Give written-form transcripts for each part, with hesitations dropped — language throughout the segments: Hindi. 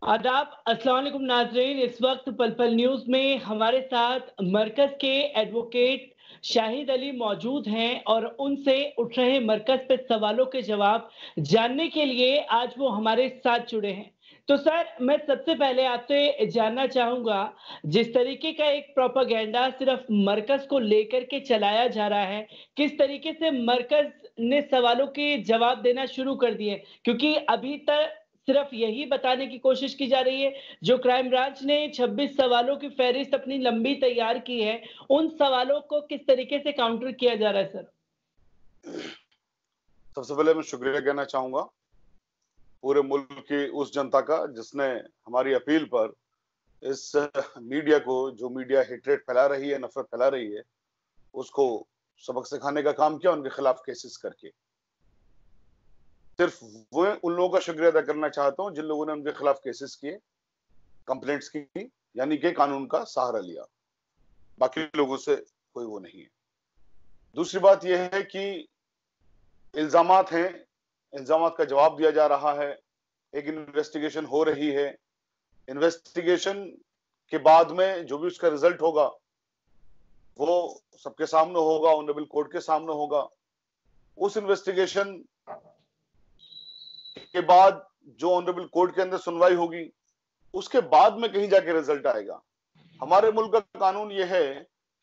आदाब, अस्सलाम वालेकुम नाज़रीन। इस वक्त पल पल न्यूज़ में हमारे साथ मरकज़ के एडवोकेट शाहिद अली मौजूद हैं और उनसे उठ रहे मरकज़ पे सवालों के जवाब जानने के लिए आज वो हमारे साथ जुड़े हैं। तो सर, मैं सबसे पहले आपसे जानना चाहूँगा, जिस तरीके का एक प्रोपेगेंडा सिर्फ़ मरकज़ को लेकर के चलाया जा रहा है, किस तरीके से मरकज़ ने सवालों के जवाब देना शुरू कर दिए? क्योंकि अभी तक सिर्फ यही बताने की कोशिश की जा रही है, जो क्राइम ब्रांच ने 26 सवालों की फ़हरिस्त अपनी लंबी तैयार की है, उन सवालों को किस तरीके से काउंटर किया जा रहा है सर? सबसे पहले मैं शुक्रिया कहना चाहूंगा पूरे मुल्क की उस जनता का जिसने हमारी अपील पर इस मीडिया को, जो मीडिया हेट्रेट फैला रही है, नफरत फैला रही है, उसको सबक सिखाने का काम किया, उनके खिलाफ केसेस करके। सिर्फ वो उन लोगों का शुक्रिया अदा करना चाहता हूं जिन लोगों ने उनके खिलाफ केसेस किए, कंप्लेंट्स की, यानी कि कानून का सहारा लिया। बाकी लोगों से कोई वो नहीं है। दूसरी बात यह है कि इल्जामात हैं, इल्जामात का जवाब दिया जा रहा है, एक इन्वेस्टिगेशन हो रही है। इन्वेस्टिगेशन के बाद में जो भी उसका रिजल्ट होगा वो सबके सामने होगा, ऑनरेबल कोर्ट के सामने होगा। उस इन्वेस्टिगेशन के बाद जो ऑनरेबल कोर्ट के अंदर सुनवाई होगी, उसके बाद में कहीं जाके रिजल्ट आएगा। हमारे मुल्क का कानून यह है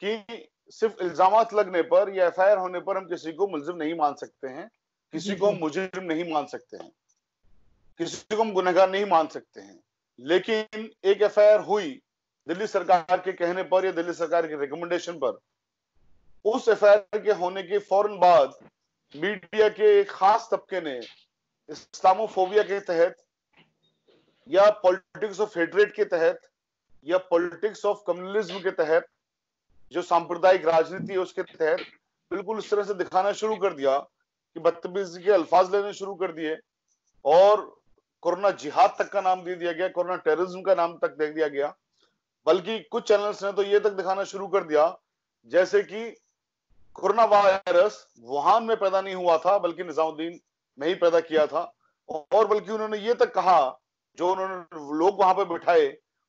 कि सिर्फ इल्जामात लगने पर या एफआईआर होने पर हम किसी को मुलजिम नहीं मान सकते हैं, किसी को हम मुजरिम नहीं मान सकते हैं, किसी को हम गुनहगार नहीं मान सकते हैं। लेकिन एक एफआईआर हुई दिल्ली सरकार के कहने पर या दिल्ली सरकार के रिकमेंडेशन पर, उस एफआईआर के होने के फौरन बाद मीडिया के एक खास तबके ने इस्लामोफोबिया के तहत या पॉलिटिक्स ऑफ हेट्रेड के तहत या पॉलिटिक्स ऑफ कम्युनलिज्म के तहत, जो सांप्रदायिक राजनीति है उसके तहत बिल्कुल इस तरह से दिखाना शुरू कर दिया कि बदतमीजी के अल्फाज लेने शुरू कर दिए और कोरोना जिहाद तक का नाम दे दिया गया, कोरोना टेररिज्म का नाम तक दे दिया गया। बल्कि कुछ चैनल्स ने तो ये तक दिखाना शुरू कर दिया जैसे कि कोरोना वायरस वुहान में पैदा नहीं हुआ था बल्कि निजामुद्दीन में ही पैदा किया था। और बल्कि उन्होंने ये तक कहा, जो उन्होंने लोग वहां पर बिठाए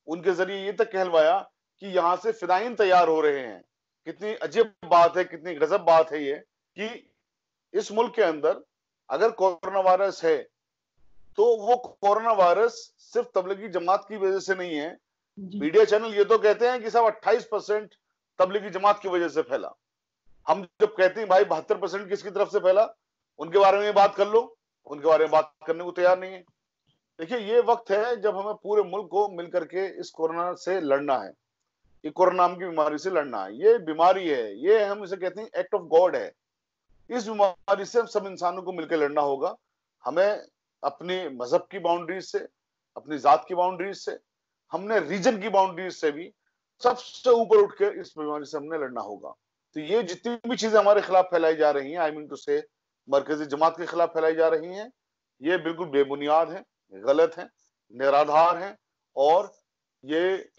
उनके जरिए ये तक कहलवाया कि यहां से फिदाइन तैयार हो रहे हैं। कितनी अजीब बात है, कितनी गजब बात है ये कि इस मुल्क के अंदर अगर कोरोना वायरस है तो वो कोरोना वायरस सिर्फ तबलीगी जमात की वजह से नहीं है। मीडिया चैनल ये तो कहते हैं कि सब 28% तबलीगी जमात की वजह से फैला। हम जब कहते हैं भाई 72% किसकी तरफ से फैला, उनके बारे में बात कर लो, उनके बारे में बात करने को तैयार नहीं है। देखिए, ये वक्त है जब हमें पूरे मुल्क को मिलकर के इस कोरोना से लड़ना है, ये कोरोना नाम की बीमारी से लड़ना है। ये बीमारी है, ये हम इसे कहते हैं एक्ट ऑफ गॉड है। इस बीमारी से हम सब इंसानों को मिलकर लड़ना होगा। हमें अपने मजहब की बाउंड्रीज से, अपनी जात की बाउंड्रीज से, हमने रीजन की बाउंड्रीज से भी सबसे ऊपर उठ के इस बीमारी से हमने लड़ना होगा। तो ये जितनी भी चीजें हमारे खिलाफ फैलाई जा रही हैं, आई मीन टू से मरकजी जमात के खिलाफ फैलाई जा रही हैं, ये बिल्कुल बेबुनियाद है, गलत है, निराधार है और ये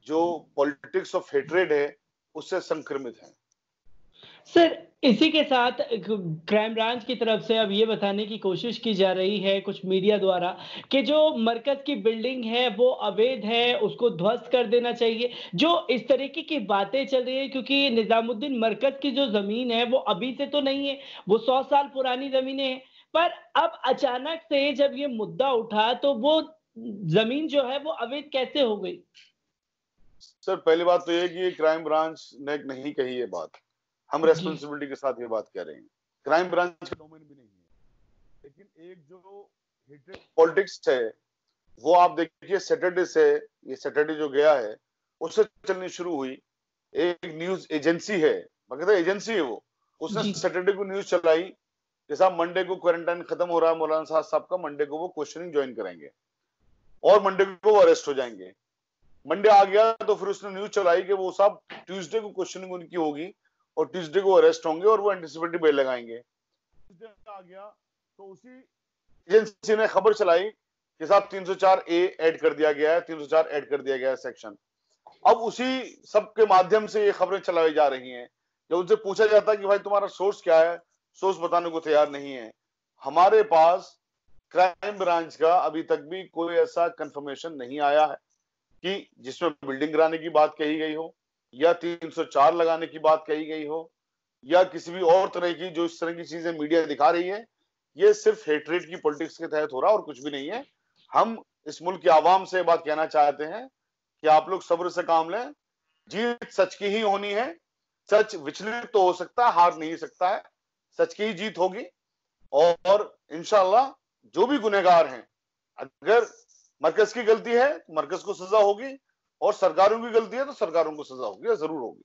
जो पॉलिटिक्स ऑफ हेट्रेड है उससे संक्रमित है। सर, इसी के साथ क्राइम ब्रांच की तरफ से अब ये बताने की कोशिश की जा रही है कुछ मीडिया द्वारा कि जो मरकज़ की बिल्डिंग है वो अवैध है, उसको ध्वस्त कर देना चाहिए। जो इस तरीके की बातें चल रही है, क्योंकि निजामुद्दीन मरकज़ की जो ज़मीन है वो अभी से तो नहीं है, वो 100 साल पुरानी ज़मीनें हैं। पर अब अचानक से जब ये मुद्दा उठा तो वो ज़मीन जो है वो अवैध कैसे हो गई? सर, पहली बात तो ये कि क्राइम ब्रांच ने नहीं कही ये बात, हम रेस्पॉन्सिबिलिटी के साथ ये बात कह रहे हैं। क्राइम ब्रांच का डोमेन भी नहीं है। लेकिन एक जो हेटेड पॉलिटिक्स है वो आप देखिए, सैटरडे से, ये सैटरडे जो गया है उससे चलनी शुरू हुई। एक न्यूज एजेंसी है, बाकायदा एजेंसी है वो, उसने सैटरडे को न्यूज चलाई कि साहब मंडे को क्वारंटाइन खत्म हो रहा है मौलाना साहब का, मंडे को वो क्वेश्चनिंग ज्वाइन करेंगे और मंडे को वो अरेस्ट हो जाएंगे। मंडे आ गया तो फिर उसने न्यूज चलाई कि वो साहब ट्यूसडे को क्वेश्चनिंग उनकी होगी और ट्यूसडे को अरेस्ट होंगे और वो एंटिसिपेटरी बेल लगाएंगे। ट्यूसडे आ गया तो उसी एजेंसी ने खबर चलाई कि साहब 304 ए ऐड कर दिया गया है, 304 ऐड कर दिया गया है सेक्शन। अब उसी सब के माध्यम से ये खबरें चलाई जा रही हैं। जब उनसे पूछा जाता है कि भाई तुम्हारा सोर्स क्या है, सोर्स बताने को तैयार नहीं है। हमारे पास क्राइम ब्रांच का अभी तक भी कोई ऐसा कंफर्मेशन नहीं आया है कि जिसमें बिल्डिंग गिराने की बात कही गई हो, या 304 लगाने की बात कही गई हो, या किसी भी और तरह की जो इस तरह की चीजें मीडिया दिखा रही है। ये सिर्फ हेट्रेड की पॉलिटिक्स के तहत हो रहा है और कुछ भी नहीं है। हम इस मुल्क की आवाम से बात कहना चाहते हैं कि आप लोग सब्र से काम लें। जीत सच की ही होनी है। सच विचलित तो हो सकता है, हार नहीं सकता है। सच की ही जीत होगी। और इंशाल्लाह जो भी गुनहगार हैं, अगर मरकज की गलती है तो मरकज को सजा होगी, और सरकारों की गलती है तो सरकारों को सजा होगी, जरूर होगी।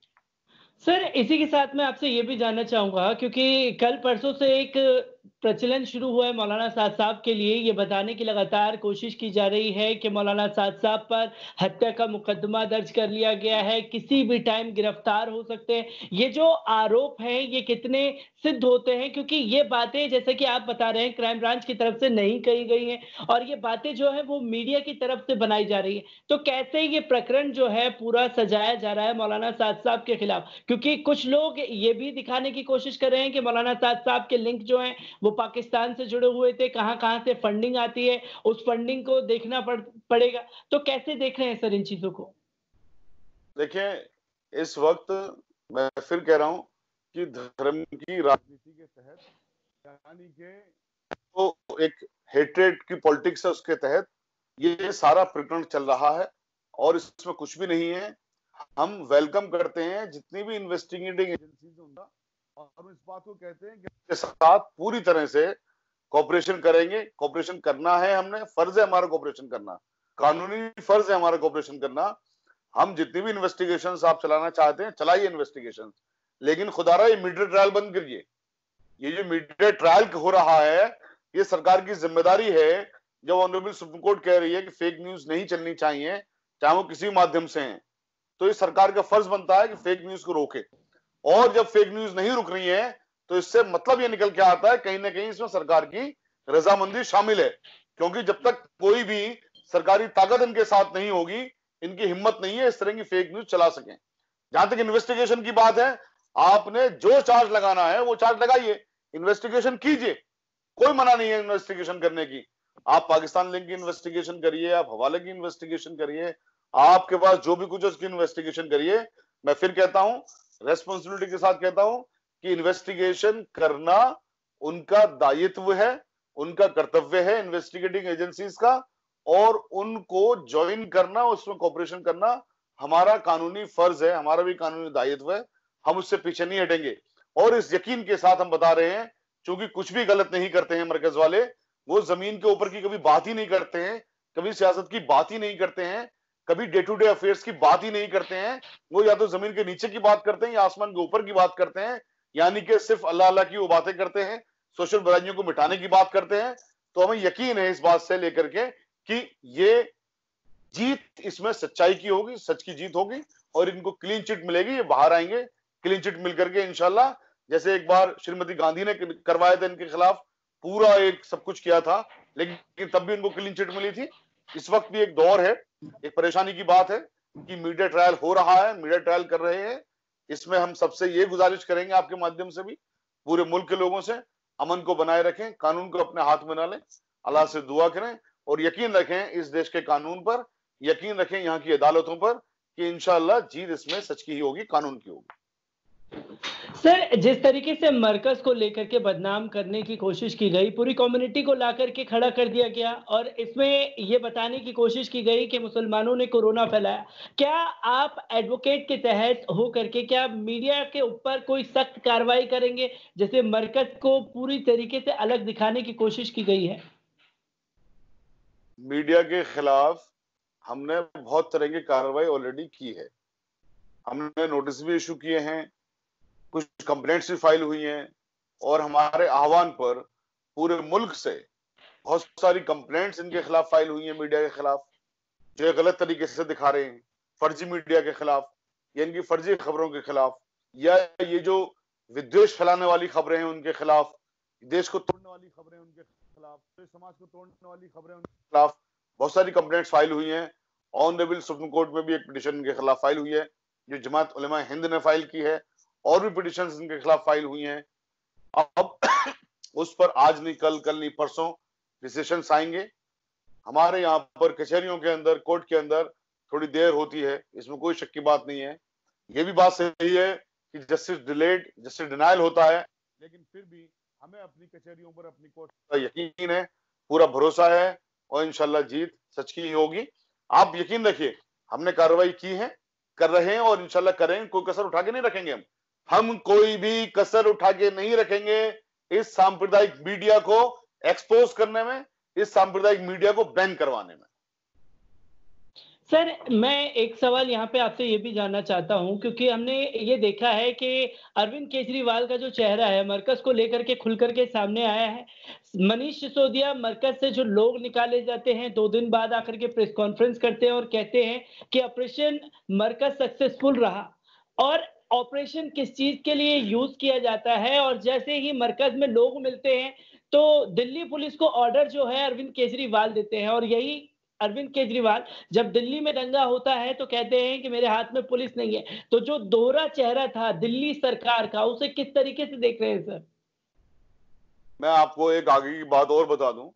सर, इसी के साथ मैं आपसे ये भी जानना चाहूँगा, क्योंकि कल परसों से एक प्रचलन शुरू हुआ है मौलाना साद साहब के लिए, ये बताने की लगातार कोशिश की जा रही है कि मौलाना साद साहब पर हत्या का मुकदमा दर्ज कर लिया गया है, किसी भी टाइम गिरफ्तार हो सकते हैं। ये जो आरोप हैं, ये कितने सिद्ध होते हैं? क्योंकि ये बातें, जैसे कि आप बता रहे हैं, क्राइम ब्रांच की तरफ से नहीं कही गई हैं और ये बातें जो है वो मीडिया की तरफ से बनाई जा रही है। तो कैसे ये प्रकरण जो है पूरा सजाया जा रहा है मौलाना साद साहब के खिलाफ? क्योंकि कुछ लोग ये भी दिखाने की कोशिश कर रहे हैं कि मौलाना साद साहब के लिंक जो हैं वो पाकिस्तान से जुड़े हुए थे, कहां-कहां से फंडिंग आती है, उस फंडिंग को देखना पड़ेगा। तो कैसे देख रहे हैं सर इन चीजों को? देखिए, इस वक्त मैं फिर कह रहा हूं कि धर्म की राजनीति के तहत, यानी कि तो एक हेट्रेड की पॉलिटिक्स है, उसके तहत ये सारा प्रकरण चल रहा है और इसमें कुछ भी नहीं है। हम वेलकम करते हैं जितनी भी इन्वेस्टिगेटिंग एजेंसीज होंगे, और इस बात को कहते हैं कि इसके साथ पूरी तरह से कोऑपरेशन करेंगे। कोऑपरेशन करना है, हमने फर्ज है हमारा कोऑपरेशन करना, कानूनी फर्ज है हमारा कोऑपरेशन करना। हम जितनी भी इन्वेस्टिगेशंस आप चलाना चाहते हैं चलाइए इन्वेस्टिगेशंस, लेकिन खुदारा ये मीडिया ट्रायल बंद करिए। ये जो मीडिया ट्रायल हो रहा है, ये सरकार की जिम्मेदारी है। जब ऑनरेबल सुप्रीम कोर्ट कह रही है कि फेक न्यूज नहीं चलनी चाहिए, चाहे वो किसी माध्यम से है, तो ये सरकार का फर्ज बनता है कि फेक न्यूज को रोके। और जब फेक न्यूज नहीं रुक रही है, तो इससे मतलब ये निकल के आता है कहीं ना कहीं इसमें सरकार की रजामंदी शामिल है। क्योंकि जब तक कोई भी सरकारी ताकत इनके साथ नहीं होगी, इनकी हिम्मत नहीं है इस तरह की फेक न्यूज चला सकें। जहां तक इन्वेस्टिगेशन की बात है, आपने जो चार्ज लगाना है वो चार्ज लगाइए, इन्वेस्टिगेशन कीजिए, कोई मना नहीं है इन्वेस्टिगेशन करने की। आप पाकिस्तान लिंक की इन्वेस्टिगेशन करिए, आप हवाले की इन्वेस्टिगेशन करिए, आपके पास जो भी कुछ है उसकी इन्वेस्टिगेशन करिए। मैं फिर कहता हूं, रेस्पॉन्सिबिलिटी के साथ कहता हूं कि इन्वेस्टिगेशन करना उनका दायित्व है, उनका कर्तव्य है इन्वेस्टिगेटिंग एजेंसीज का, और उनको ज्वाइन करना, उसमें कोऑपरेशन करना हमारा कानूनी फर्ज है, हमारा भी कानूनी दायित्व है। हम उससे पीछे नहीं हटेंगे। और इस यकीन के साथ हम बता रहे हैं, क्योंकि कुछ भी गलत नहीं करते हैं मरकज वाले, वो जमीन के ऊपर की कभी बात ही नहीं करते हैं, कभी सियासत की बात ही नहीं करते हैं, कभी डे टू डे अफेयर्स की बात ही नहीं करते हैं। वो या तो जमीन के नीचे की बात करते हैं या आसमान के ऊपर की बात करते हैं, यानी कि सिर्फ अल्लाह अल्लाह की वो बातें करते हैं, सोशल बुराइयों को मिटाने की बात करते हैं। तो हमें यकीन है इस बात से लेकर के कि ये जीत इसमें सच्चाई की होगी, सच की जीत होगी, और इनको क्लीन चिट मिलेगी, ये बाहर आएंगे क्लीन चिट मिलकर के इंशाल्लाह। जैसे एक बार श्रीमती गांधी ने करवाया था इनके खिलाफ, पूरा एक सब कुछ किया था, लेकिन तब भी उनको क्लीन चिट मिली थी। इस वक्त भी एक दौर है, एक परेशानी की बात है कि मीडिया ट्रायल हो रहा है, मीडिया ट्रायल कर रहे हैं। इसमें हम सबसे ये गुजारिश करेंगे आपके माध्यम से भी, पूरे मुल्क के लोगों से, अमन को बनाए रखें, कानून को अपने हाथ में ना लें, अल्लाह से दुआ करें और यकीन रखें इस देश के कानून पर, यकीन रखें यहाँ की अदालतों पर कि इंशाअल्लाह जीत इसमें सच की ही होगी, कानून की होगी। सर, जिस तरीके से मरकज को लेकर के बदनाम करने की कोशिश की गई, पूरी कम्युनिटी को लाकर के खड़ा कर दिया गया और इसमें ये बताने की कोशिश की गई कि मुसलमानों ने कोरोना फैलाया। क्या आप एडवोकेट के तहत हो करके क्या मीडिया के ऊपर कोई सख्त कार्रवाई करेंगे, जैसे मरकज को पूरी तरीके से अलग दिखाने की कोशिश की गई है? मीडिया के खिलाफ हमने बहुत तरह की कार्रवाई ऑलरेडी की है। हमने नोटिस भी इशू किए हैं, कुछ कंप्लेंट्स भी फाइल हुई हैं, और हमारे आह्वान पर पूरे मुल्क से बहुत सारी कंप्लेंट्स इनके खिलाफ फाइल हुई हैं, मीडिया के खिलाफ, जो गलत तरीके से दिखा रहे हैं, फर्जी मीडिया के खिलाफ या इनकी फर्जी खबरों के खिलाफ, या ये जो विद्वेष फैलाने वाली खबरें हैं उनके खिलाफ, देश को तोड़ने वाली खबरें उनके खिलाफ, समाज को तोड़ने वाली खबरें उनके खिलाफ बहुत सारी कंप्लेंट्स फाइल हुई हैं। ऑनरेबल सुप्रीम कोर्ट में भी एक पिटीशन इनके खिलाफ फाइल हुई है जो जमात उलमा हिंद ने फाइल की है, और भी पिटीशन इनके खिलाफ फाइल हुई हैं। अब उस पर आज नहीं कल, कल नहीं परसों डिसीशंस आएंगे। हमारे यहाँ पर कचहरियों के अंदर, कोर्ट के अंदर थोड़ी देर होती है, इसमें कोई शक की बात नहीं है। ये भी बात सही है कि जस्टिस डिलेड, जस्टिस डिनायल होता है, लेकिन फिर भी हमें अपनी कचहरियों पर, अपनी कोर्ट का यकीन है, पूरा भरोसा है, और इंशाल्लाह जीत सच की ही होगी। आप यकीन रखिए, हमने कार्रवाई की है, कर रहे हैं और इंशाल्लाह करेंगे। कोई कसर उठा के नहीं रखेंगे। हम कोई भी कसर उठा के नहीं रखेंगे इस सांप्रदायिक मीडिया को एक्सपोज करने में, इस सांप्रदायिक मीडिया को बैन करवाने में। सर, मैं एक सवाल यहाँ पे आपसे ये भी जानना चाहता हूँ, क्योंकि हमने ये देखा है कि अरविंद केजरीवाल का जो चेहरा है मरकज को लेकर के खुल करके सामने आया है। मनीष सिसोदिया मरकज से जो लोग निकाले जाते हैं 2 दिन बाद आकर के प्रेस कॉन्फ्रेंस करते हैं और कहते हैं कि ऑपरेशन मरकज सक्सेसफुल रहा, और ऑपरेशन किस चीज के लिए यूज किया जाता है, और जैसे ही मरकज में लोग मिलते हैं तो दिल्ली पुलिस को ऑर्डर जो है अरविंद केजरीवाल देते हैं, और यही अरविंद केजरीवाल जब दिल्ली में दंगा होता है तो कहते हैं कि मेरे हाथ में पुलिस नहीं है। तो जो दोहरा चेहरा था दिल्ली सरकार का, उसे किस तरीके से देख रहे हैं सर? मैं आपको एक आगे की बात और बता दूं,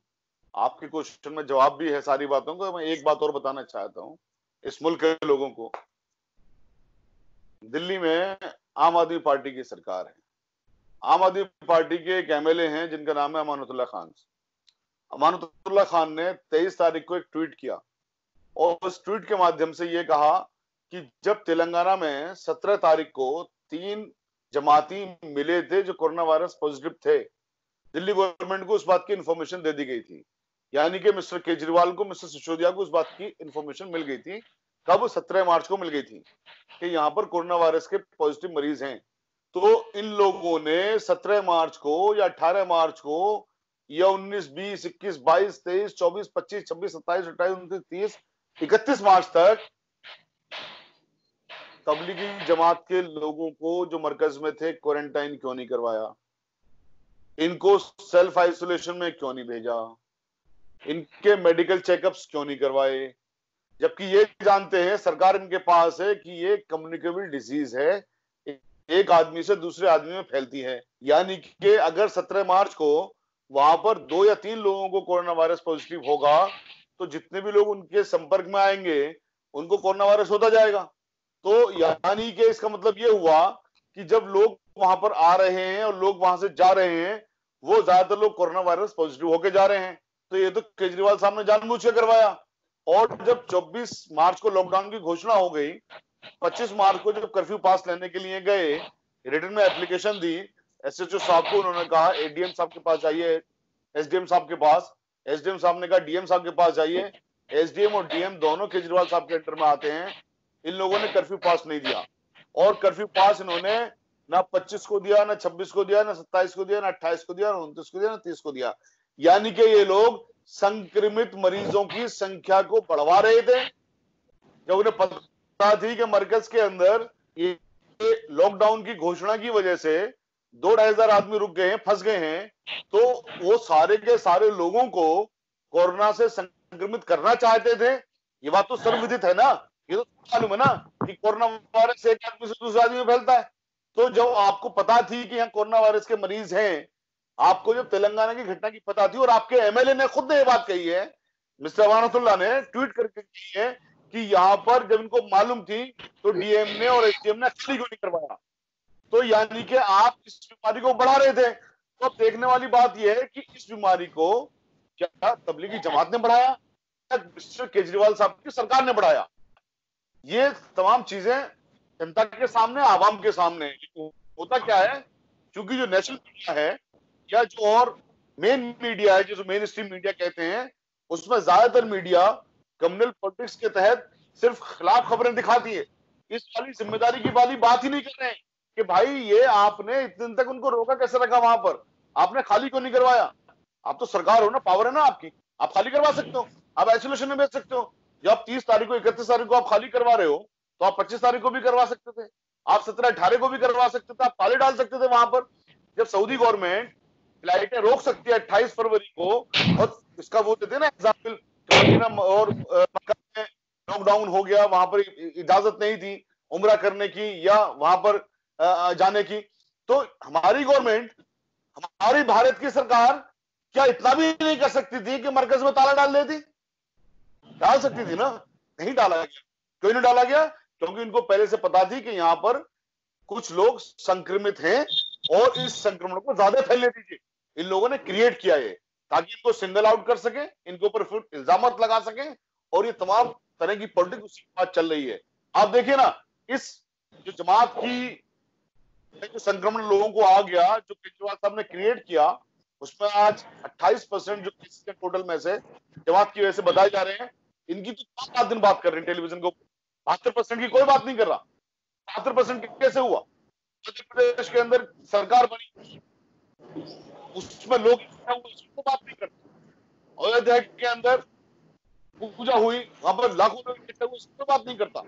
आपके क्वेश्चन में जवाब भी है सारी बातों को। मैं एक बात और बताना चाहता हूं इस मुल्क के लोगों को। दिल्ली में आम आदमी पार्टी की सरकार है। आम आदमी पार्टी के एक एमएलए हैं जिनका नाम है अमानतुल्लाह खान। अमानतुल्लाह खान ने 23 तारीख को एक ट्वीट किया, और उस ट्वीट के माध्यम से यह कहा कि जब तेलंगाना में 17 तारीख को 3 जमाती मिले थे जो कोरोना वायरस पॉजिटिव थे, दिल्ली गवर्नमेंट को उस बात की इंफॉर्मेशन दे दी गई थी। यानी कि मिस्टर केजरीवाल को, मिस्टर सिसोदिया को उस बात की इंफॉर्मेशन मिल गई थी। कब? 17 मार्च को मिल गई थी कि यहाँ पर कोरोना वायरस के पॉजिटिव मरीज हैं। तो इन लोगों ने 17 मार्च को या 18 मार्च को या 19, 20, 21, 22, 23, 24, 25, 26, 27, 28, 29, 30, 31 मार्च तक तबलीगी जमात के लोगों को जो मरकज में थे क्वारंटाइन क्यों नहीं करवाया? इनको सेल्फ आइसोलेशन में क्यों नहीं भेजा? इनके मेडिकल चेकअप्स क्यों नहीं करवाए? जबकि ये जानते हैं, सरकार इनके पास है कि ये कम्युनिकेबल डिजीज है, एक आदमी से दूसरे आदमी में फैलती है। यानी कि अगर 17 मार्च को वहां पर 2 या 3 लोगों को कोरोना वायरस पॉजिटिव होगा तो जितने भी लोग उनके संपर्क में आएंगे उनको कोरोना वायरस होता जाएगा। तो यानी कि इसका मतलब ये हुआ कि जब लोग वहां पर आ रहे हैं और लोग वहां से जा रहे हैं, वो ज्यादातर लोग कोरोना वायरस पॉजिटिव होके जा रहे हैं। तो ये तो केजरीवाल साहब ने जानबूझ के करवाया। और जब 24 मार्च को लॉकडाउन की घोषणा हो गई, 25 मार्च को जब कर्फ्यू पास लेने के लिए गए, रिटर्न में एप्लीकेशन दी एसएचओ साहब को, उन्होंने कहा एडीएम साहब के पास जाइए, एसडीएम साहब के पास। एसडीएम साहब ने कहा डीएम साहब के पास जाइए। एसडीएम और डीएम दोनों केजरीवाल साहब के अंडर में आते हैं। इन लोगों ने कर्फ्यू पास नहीं दिया, और कर्फ्यू पास इन्होंने ना 25 को दिया, ना 26 को दिया, ना 27 को दिया, ना 28 को दिया, ना 29 को दिया, ना 30 को दिया। यानी कि ये लोग संक्रमित मरीजों की संख्या को बढ़वा रहे थे। जब उन्हें पता थी कि मरकज के अंदर ये लॉकडाउन की घोषणा की वजह से 2-2,500 आदमी रुक गए हैं, फंस गए हैं, तो वो सारे के सारे लोगों को कोरोना से संक्रमित करना चाहते थे। ये बात तो सर्वविदित है ना, ये तो मालूम है ना कि कोरोना वायरस एक आदमी से दूसरे आदमी में फैलता है। तो जब आपको पता थी कि यहाँ कोरोना वायरस के मरीज हैं, आपको जब तेलंगाना की घटना की पता थी, और आपके एमएलए ने खुद ने ये बात कही है, मिस्टर अमानतुल्लाह ने ट्वीट करके कही है कि यहाँ पर जब इनको मालूम थी तो डीएम ने और एसडीएम ने खाली क्यों नहीं करवाया? तो यानी कि आप इस बीमारी को बढ़ा रहे थे। तो अब देखने वाली बात यह है कि इस बीमारी को क्या तबलीगी जमात ने बढ़ाया या मिस्टर केजरीवाल साहब की सरकार ने बढ़ाया? ये तमाम चीजें जनता के सामने, आवाम के सामने। होता क्या है, क्योंकि जो नेशनल मीडिया है या जो और मेन मीडिया है, जो मेन स्ट्रीम मीडिया कहते हैं, उसमें ज्यादातर मीडिया कम्युनल पॉलिटिक्स के तहत सिर्फ खिलाफ खबरें दिखाती है। इस वाली जिम्मेदारी की वाली बात ही नहीं कर रहे हैं कि भाई ये आपने इतने दिन तक उनको रोका कैसे रखा? वहां पर आपने खाली क्यों नहीं करवाया? आप तो सरकार हो ना, पावर है ना आपकी, आप खाली करवा सकते हो, आप आइसोलेशन में भेज सकते हो। जब आप 30 तारीख को, 31 तारीख को आप खाली करवा रहे हो, तो आप 25 तारीख को भी करवा सकते थे, आप 17-18 को भी करवा सकते थे, आप ताले डाल सकते थे वहां पर। जब सऊदी गवर्नमेंट फ्लाइटें रोक सकती है 28 फरवरी को, और इसका वो देते ना एग्जाम्पल, और मक्का में लॉकडाउन हो गया, वहां पर इजाजत नहीं थी उम्रा करने की या वहां पर जाने की, तो हमारी गवर्नमेंट, हमारी भारत की सरकार क्या इतना भी नहीं कर सकती थी कि मरकज में ताला डाल देती? डाल सकती थी ना, नहीं डाला गया। क्यों नहीं डाला गया? क्योंकि इनको पहले से पता थी कि यहां पर कुछ लोग संक्रमित हैं और इस संक्रमण को ज्यादा फैलने दीजिए। इन लोगों ने क्रिएट किया है ताकि इनको सिंगल आउट कर सके, इनके ऊपर फिर इल्जाम लगा सके, और ये तमाम तरह की पॉलिटिक्स उसी के बाद चल रही है। आप देखिए ना, इस जो जमात की जो संक्रमण लोगों को आ गया, जो केजरीवाल साहब ने क्रिएट किया, उसमें आज 28% जो केसेस के टोटल में से जमात की वजह से बताए जा रहे हैं। इनकी तो 5 दिन बात कर रहे हैं टेलीविजन को, 72% की कोई बात नहीं कर रहा। 72% कैसे हुआ? मध्य प्रदेश के अंदर सरकार बनी, उसमें लोग उसको बात नहीं करते। अयोध्या के अंदर पूजा हुई, वहां पर लाखों लोग इकट्ठे हुए, उसको बात नहीं करता।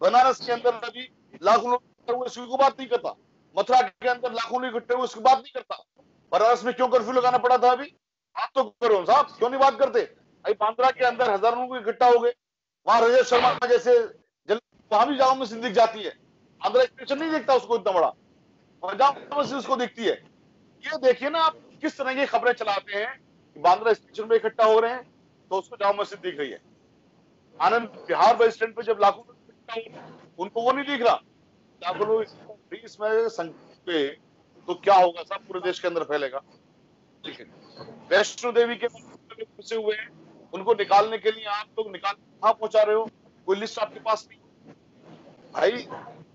बनारस के अंदर अभी लाखों लोग इकट्ठे हुए, उसकी बात नहीं करता। मथुरा के अंदर लाखों लोग इकट्ठे हुए, उसकी बात नहीं करता। बनारस में क्यों कर्फ्यू लगाना पड़ा था? अभी बात तो करो साहब, क्यों नहीं बात करते? अभी बांद्रा के अंदर हजारों लोग इकट्ठा हो गए, वहां रजत शर्मा जैसे वहां भी जामा मस्जिद दिख जाती है। आंध्रा स्टेशन नहीं देखता उसको इतना बड़ा, जामा मस्जिद उसको दिखती है। ये देखिए ना आप किस तरह की खबरें चलाते हैं कि बांद्रा स्टेशन में इकट्ठा हो रहे हैं तो उसको जामा मस्जिद दिख रही है। आनंद बिहार बस स्टैंड पे जब लाखों लोग इकट्ठा हो रहे हैं, उनको वो नहीं दिख रहा। लाखों लोग इसमें संख्या, तो क्या होगा साहब? पूरे देश के अंदर फैलेगा। ठीक है, वैष्णो देवी के मंदिर में फंसे हुए हैं, उनको निकालने के लिए आप लोग निकाल कहां पहुंचा रहे हो? कोई लिस्ट आपके पास नहीं भाई।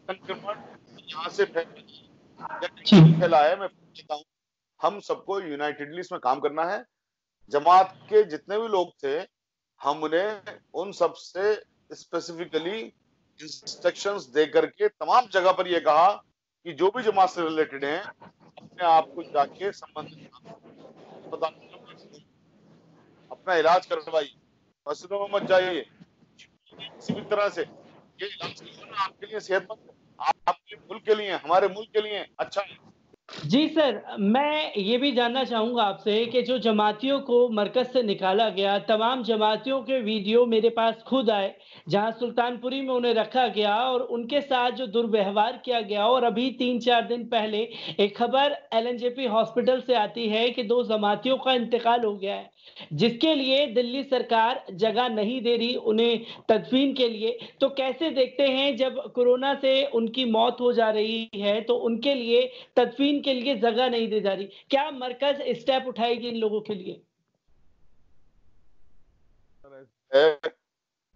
संक्रमण यहाँ से फैला है। मैं कहता हूँ हम सबको यूनाइटेडली इसमें काम करना है। जमात के जितने भी लोग थे, हमने उन सब से स्पेसिफिकली इंस्ट्रक्शंस दे करके तमाम जगह पर यह कहा कि जो भी जमात से रिलेटेड हैं, अपने आप को जाके संबंधित अस्पताल में अपना इलाज करवाइए, मस्जिदों में मत जाइए किसी भी तरह से। ये इलाज आपके लिए सेहतमंद, आपके मुल्क के लिए, हमारे मुल्क के लिए अच्छा है। जी सर, मैं ये भी जानना चाहूँगा आपसे कि जो जमातियों को मरकज़ से निकाला गया, तमाम जमातियों के वीडियो मेरे पास खुद आए, जहाँ सुल्तानपुरी में उन्हें रखा गया और उनके साथ जो दुर्व्यवहार किया गया। और अभी 3-4 दिन पहले एक खबर एलएनजेपी हॉस्पिटल से आती है कि 2 जमातियों का इंतकाल हो गया है, जिसके लिए दिल्ली सरकार जगह नहीं दे रही उन्हें तदफीन के लिए। तो कैसे देखते हैं जब कोरोना से उनकी मौत हो जा रही है, तो उनके लिए तदफीन के लिए जगह नहीं दी जा रही? क्या मरकज स्टेप उठाएगी इन लोगों के लिए?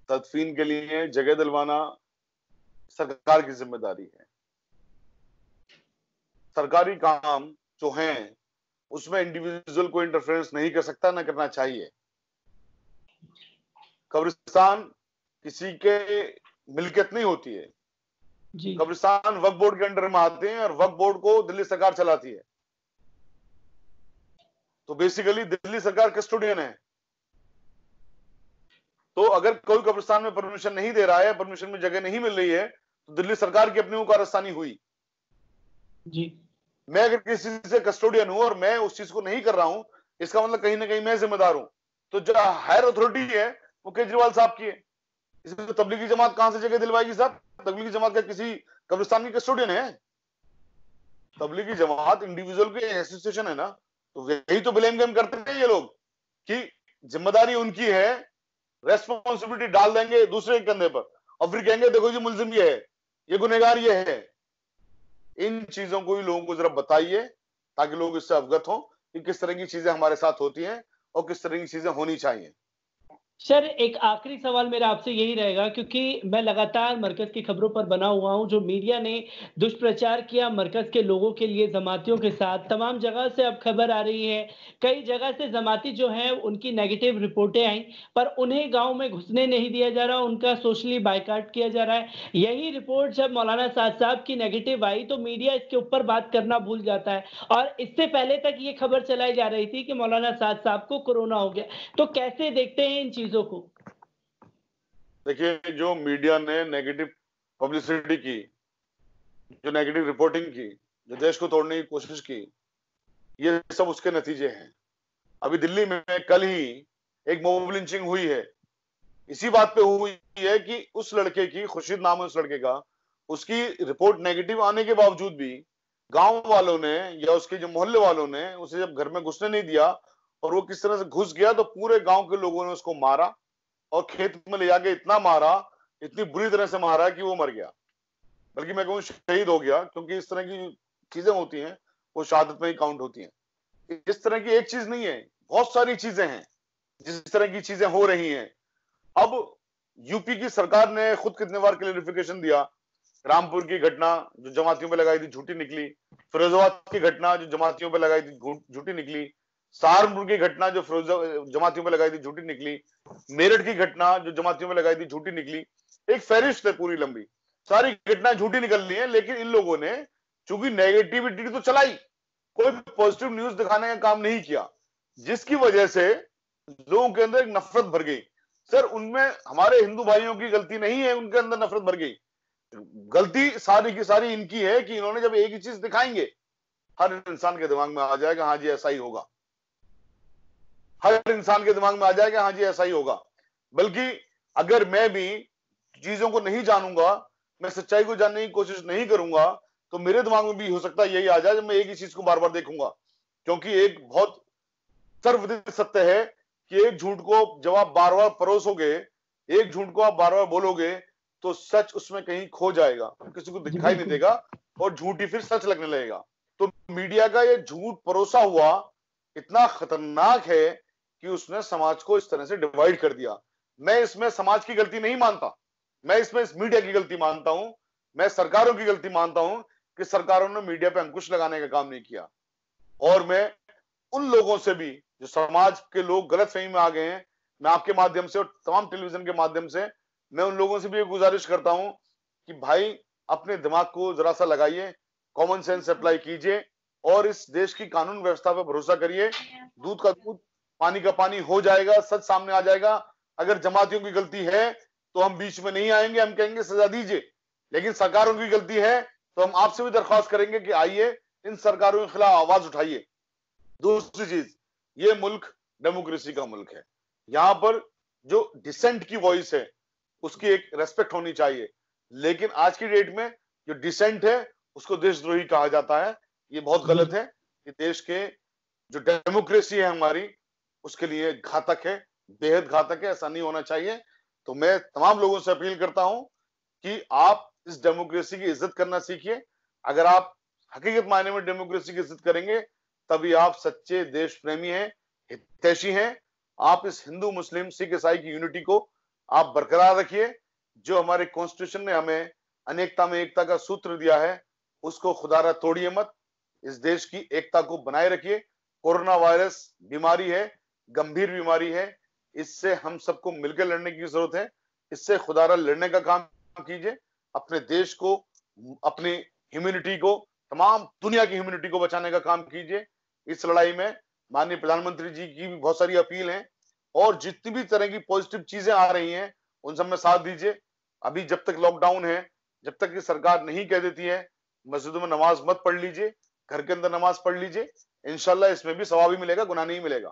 तदफीन के लिए जगह दिलवाना सरकार की जिम्मेदारी है। सरकारी काम जो हैं उसमें इंडिविजुअल को इंटरफेरेंस नहीं कर सकता, ना करना चाहिए। कब्रिस्तान किसी के मिल्कियत नहीं होती है। कब्रिस्तान वक्फ बोर्ड के अंडर में आते हैं और वक्फ बोर्ड को दिल्ली सरकार चलाती है। तो बेसिकली दिल्ली सरकार कस्टोडियन है। तो अगर कोई कब्रिस्तान में परमिशन नहीं दे रहा है, परमिशन में जगह नहीं मिल रही है, तो दिल्ली सरकार की अपनी कारस्तानी हुई जी। मैं अगर किसी से कस्टोडियन हूं और मैं उस चीज को नहीं कर रहा हूं, इसका मतलब कहीं ना कहीं मैं जिम्मेदार हूं। तो जो हायर अथॉरिटी है वो केजरीवाल साहब की है। इसमें तो तबलीगी जमात कहां से जगह दिलवाएगी साहब? तबलीगी जमात का किसी कब्रिस्तान की कस्टोडियन है? तबलीगी जमात इंडिविजुअल की एसोसिएशन है ना। तो यही तो ब्लेम गेम करते हैं ये लोग कि जिम्मेदारी उनकी है, रेस्पॉन्सिबिलिटी डाल देंगे दूसरे के कंधे पर और फिर कहेंगे देखो जी मुलजिम ये है, ये गुनहगार ये है। इन चीजों को ही लोगों को जरा बताइए ताकि लोग इससे अवगत हों कि किस तरह की चीजें हमारे साथ होती हैं और किस तरह की चीजें होनी चाहिए। सर, एक आखिरी सवाल मेरा आपसे यही रहेगा, क्योंकि मैं लगातार मरकज़ की खबरों पर बना हुआ हूँ। जो मीडिया ने दुष्प्रचार किया मरकज़ के लोगों के लिए जमातियों के साथ, तमाम जगह से अब खबर आ रही है। कई जगह से जमाती जो हैं उनकी नेगेटिव रिपोर्टें आई, पर उन्हें गाँव में घुसने नहीं दिया जा रहा, उनका सोशली बायकॉट किया जा रहा है। यही रिपोर्ट जब मौलाना साद साहब की नेगेटिव आई तो मीडिया इसके ऊपर बात करना भूल जाता है, और इससे पहले तक ये खबर चलाई जा रही थी कि मौलाना साद साहब को कोरोना हो गया। तो कैसे देखते हैं इन चीजों को? देखिए, जो मीडिया ने नेगेटिव पब्लिसिटी की, जो नेगेटिव रिपोर्टिंग की, जो देश को तोड़ने की कोशिश की, ये सब उसके नतीजे हैं। अभी दिल्ली में कल ही एक मॉब लिंचिंग हुई है, इसी बात पे हुई है कि उस लड़के की, खुर्शीद नाम है उस लड़के का, उसकी रिपोर्ट नेगेटिव आने के बावजूद भी गांव वालों ने या उसके जो मोहल्ले वालों ने उसे जब घर में घुसने नहीं दिया, और वो किस तरह से घुस गया तो पूरे गांव के लोगों ने उसको मारा और खेत में ले जाके इतना मारा, इतनी बुरी तरह से मारा कि वो मर गया, बल्कि मैं कहूँ शहीद हो गया, क्योंकि इस तरह की चीजें होती हैं वो शहादत में ही काउंट होती हैं। इस तरह की एक चीज नहीं है, बहुत सारी चीजें हैं जिस तरह की चीजें हो रही हैं। अब यूपी की सरकार ने खुद कितने बार क्लैरिफिकेशन दिया। रामपुर की घटना जो जमातियों पे लगाई थी झूठी निकली, फिरोजाबाद की घटना जो जमातियों पे लगाई थी झूठी निकली, सहारनपुर की घटना जो जमातियों पे लगाई थी झूठी निकली, मेरठ की घटना जो जमातियों पे लगाई थी झूठी निकली। एक फहरिस्त है पूरी लंबी, सारी घटनाएं झूठी निकल रही है, लेकिन इन लोगों ने चूंकि नेगेटिविटी तो चलाई, कोई पॉजिटिव न्यूज दिखाने का काम नहीं किया, जिसकी वजह से लोगों के अंदर एक नफरत भर गई। सर, उनमें हमारे हिंदू भाइयों की गलती नहीं है, उनके अंदर नफरत भर गई। गलती सारी की सारी इनकी है कि इन्होंने जब एक ही चीज दिखाएंगे, हर इंसान के दिमाग में आ जाएगा हाँ जी ऐसा ही होगा, हर इंसान के दिमाग में आ जाएगा हाँ जी ऐसा ही होगा। बल्कि अगर मैं भी चीजों को नहीं जानूंगा, मैं सच्चाई को जानने की कोशिश नहीं करूंगा, तो मेरे दिमाग में भी हो सकता है यही आ जाए जब मैं एक ही चीज को बार बार देखूंगा। क्योंकि एक बहुत सर्वविदित सत्य है कि एक झूठ को जब आप बार बार परोसोगे, एक झूठ को आप बार बार बोलोगे, तो सच उसमें कहीं खो जाएगा, किसी को दिखाई नहीं देगा और झूठ ही फिर सच लगने लगेगा। तो मीडिया का ये झूठ परोसा हुआ इतना खतरनाक है कि उसने समाज को इस तरह से डिवाइड कर दिया। मैं इसमें समाज की गलती नहीं मानता, मैं इसमें इस मीडिया की गलती मानता हूं, मैं सरकारों की गलती मानता हूं कि सरकारों ने मीडिया पे अंकुश लगाने का काम नहीं किया। और मैं उन लोगों से भी जो समाज के लोग गलतफहमी में आ गए हैं, मैं आपके माध्यम से और तमाम टेलीविजन के माध्यम से मैं उन लोगों से भी गुजारिश करता हूं कि भाई अपने दिमाग को जरा सा लगाइए, कॉमन सेंस अप्लाई कीजिए और इस देश की कानून व्यवस्था पर भरोसा करिए। दूध का दूध, पानी का पानी हो जाएगा, सच सामने आ जाएगा। अगर जमातियों की गलती है तो हम बीच में नहीं आएंगे, हम कहेंगे सजा दीजिए, लेकिन सरकारों की गलती है तो हम आपसे भी दरख्वास्त करेंगे कि आइए इन सरकारों के खिलाफ आवाज उठाइए। दूसरी चीज, ये मुल्क डेमोक्रेसी का मुल्क है, यहां पर जो डिसेंट की वॉइस है उसकी एक रेस्पेक्ट होनी चाहिए। लेकिन आज की डेट में जो डिसेंट है उसको देशद्रोही कहा जाता है, ये बहुत गलत है। ये देश के जो डेमोक्रेसी है हमारी, उसके लिए घातक है, बेहद घातक है, ऐसा नहीं होना चाहिए। तो मैं तमाम लोगों से अपील करता हूं कि आप इस डेमोक्रेसी की इज्जत करना सीखिए। अगर आप हकीकत मायने में डेमोक्रेसी की इज्जत करेंगे तभी आप सच्चे देश प्रेमी हैं, हितैषी हैं। आप इस हिंदू मुस्लिम सिख ईसाई की यूनिटी को आप बरकरार रखिए। जो हमारे कॉन्स्टिट्यूशन ने हमें अनेकता में एकता का सूत्र दिया है, उसको खुदारा तोड़िए मत, इस देश की एकता को बनाए रखिए। कोरोना वायरस बीमारी है, गंभीर बीमारी है, इससे हम सबको मिलकर लड़ने की जरूरत है। इससे खुदारा लड़ने का काम कीजिए, अपने देश को, अपनी ह्यूमैनिटी को, तमाम दुनिया की ह्यूमैनिटी को बचाने का काम कीजिए। इस लड़ाई में माननीय प्रधानमंत्री जी की भी बहुत सारी अपील है और जितनी भी तरह की पॉजिटिव चीजें आ रही हैं उन सब में साथ दीजिए। अभी जब तक लॉकडाउन है, जब तक कि सरकार नहीं कह देती है मस्जिदों में नमाज मत पढ़ लीजिए, घर के अंदर नमाज पढ़ लीजिए, इंशाल्लाह इसमें भी सवाब ही मिलेगा, गुनाह नहीं मिलेगा।